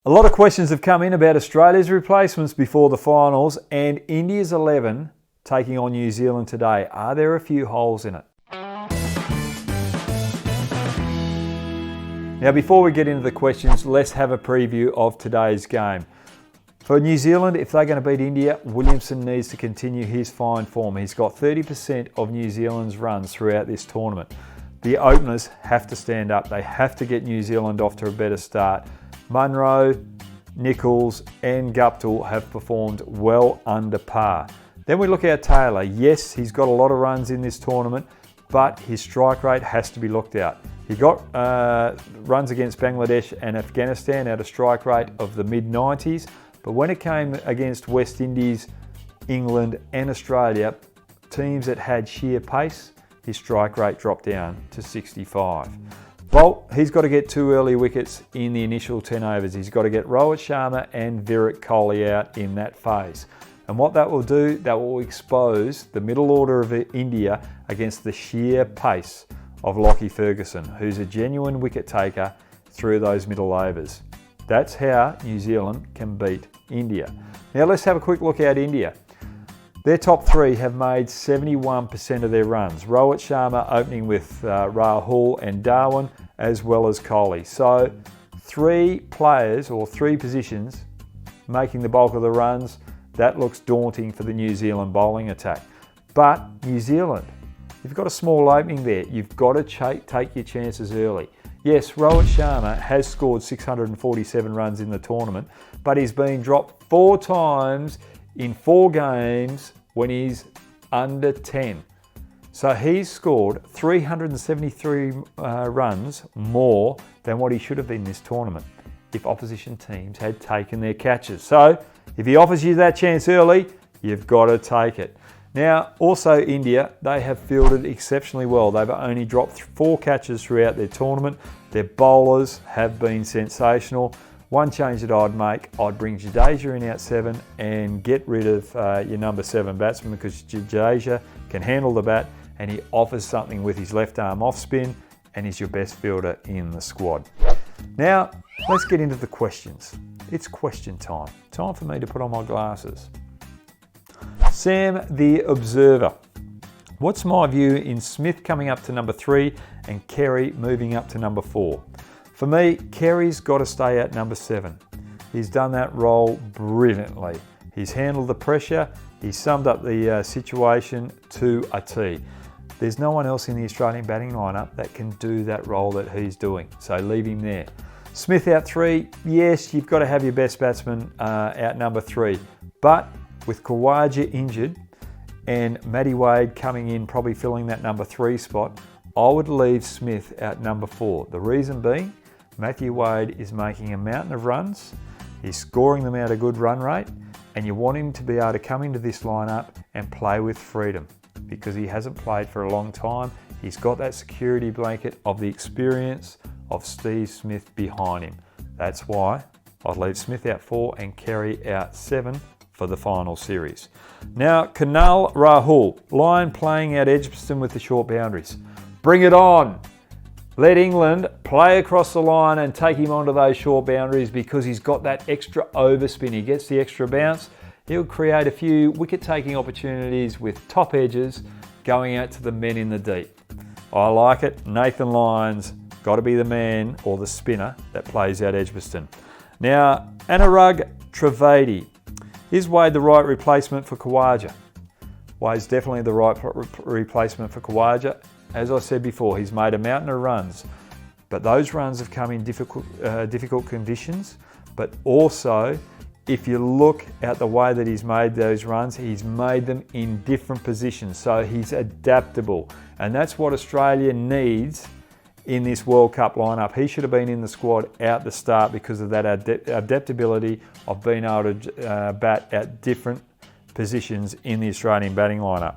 A lot of questions have come in about Australia's replacements before the finals and India's 11 taking on New Zealand today. Are there a few holes in it? Now, before we get into the questions, let's have a preview of today's game. For New Zealand, if they're going to beat India, Williamson needs to continue his fine form. He's got 30% of New Zealand's runs throughout this tournament. The openers have to stand up. They have to get New Zealand off to a better start. Munro, Nichols and Guptill have performed well under par. Then we look at Taylor. Yes, he's got a lot of runs in this tournament, but his strike rate has to be looked at. He got runs against Bangladesh and Afghanistan at a strike rate of the mid-90s, but when it came against West Indies, England and Australia, teams that had sheer pace, his strike rate dropped down to 65. Bolt, he's got to get 2 early wickets in the initial 10 overs. He's got to get Rohit Sharma and Virat Kohli out in that phase. And what that will do, that will expose the middle order of India against the sheer pace of Lockie Ferguson, who's a genuine wicket taker through those middle overs. That's how New Zealand can beat India. Now let's have a quick look at India. Their top 3 have made 71% of their runs. Rohit Sharma opening with Rahul and Darwin, as well as Kohli. So 3 players or 3 positions making the bulk of the runs. That looks daunting for the New Zealand bowling attack. But New Zealand, you've got a small opening there. You've got to take your chances early. Yes, Rohit Sharma has scored 647 runs in the tournament, but he's been dropped 4 times in 4 games when he's under 10. So he's scored 373 runs more than what he should have been this tournament if opposition teams had taken their catches. So if he offers you that chance early, you've got to take it. Now, also India, they have fielded exceptionally well. They've only dropped 4 catches throughout their tournament. Their bowlers have been sensational. One change that I'd make, I'd bring Jadeja in at 7 and get rid of your number 7 batsman, because Jadeja can handle the bat and he offers something with his left arm off spin and is your best fielder in the squad. Now, let's get into the questions. It's question time. Time for me to put on my glasses. Sam the Observer. What's my view in Smith coming up to number 3 and Kerry moving up to number 4? For me, Kerry's got to stay at number 7. He's done that role brilliantly. He's handled the pressure. He's summed up the situation to a T. There's no one else in the Australian batting lineup that can do that role that he's doing. So leave him there. Smith out 3. Yes, you've got to have your best batsman out number 3. But with Khawaja injured and Matty Wade coming in, probably filling that number 3 spot, I would leave Smith at number 4. The reason being, Matthew Wade is making a mountain of runs. He's scoring them at a good run rate, and you want him to be able to come into this lineup and play with freedom, because he hasn't played for a long time. He's got that security blanket of the experience of Steve Smith behind him. That's why I'd leave Smith out 4 and Kerry out 7 for the final series. Now, Kunal Rahul, line playing out Edgbaston with the short boundaries. Bring it on! Let England play across the line and take him onto those short boundaries, because he's got that extra overspin. He gets the extra bounce. He'll create a few wicket-taking opportunities with top edges going out to the men in the deep. I like it. Nathan Lyons got to be the man or the spinner that plays out Edgbaston. Now, Anurag Trivedi. Is Wade the right replacement for Khawaja? Wade's definitely the right replacement for Khawaja. As I said before, he's made a mountain of runs, but those runs have come in difficult conditions. But also, if you look at the way that he's made those runs, he's made them in different positions. So he's adaptable, and that's what Australia needs in this World Cup lineup. He should have been in the squad out the start because of that adaptability of being able to bat at different positions in the Australian batting lineup.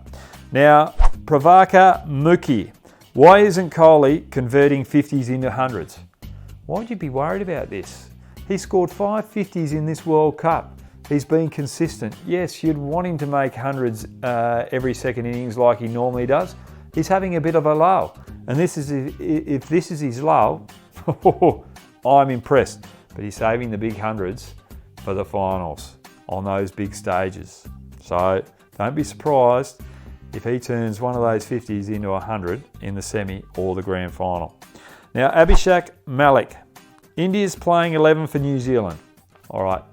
Now, Pravakar Mukhi. Why isn't Kohli converting 50s into 100s? Why would you be worried about this? He scored 5 50s in this World Cup. He's been consistent. Yes, you'd want him to make 100s every second innings like he normally does. He's having a bit of a lull. And if this is his lull, I'm impressed. but he's saving the big hundreds for the finals on those big stages. So don't be surprised if he turns one of those 50s into 100 in the semi or the grand final. Now, Abhishek Malik. India's playing 11 for New Zealand. All right.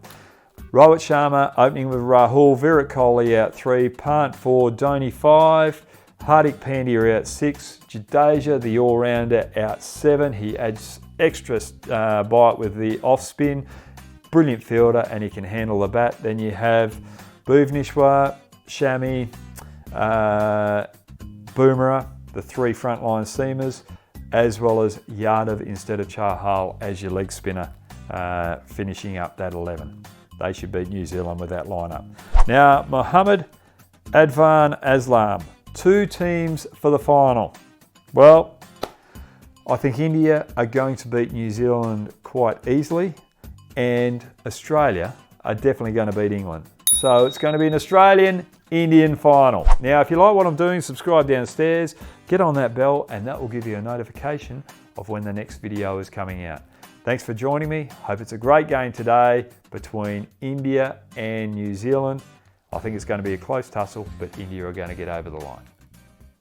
Rohit Sharma opening with Rahul. Virat Kohli out 3. Pant 4. Dhoni 5. Hardik Pandya out 6. Jadeja, the all-rounder, out 7. He adds extra bite with the off-spin. Brilliant fielder, and he can handle the bat. Then you have Bhuvneshwar, Shami, Bumrah, the 3 frontline seamers, as well as Yadav instead of Chahal as your leg spinner, finishing up that 11. They should beat New Zealand with that lineup. Now, Mohammad Advan Aslam, 2 teams for the final. Well, I think India are going to beat New Zealand quite easily, and Australia are definitely going to beat England. So it's going to be an Australian-Indian final. Now, if you like what I'm doing, subscribe downstairs, get on that bell, and that will give you a notification of when the next video is coming out. Thanks for joining me. Hope it's a great game today between India and New Zealand. I think it's going to be a close tussle, but India are going to get over the line.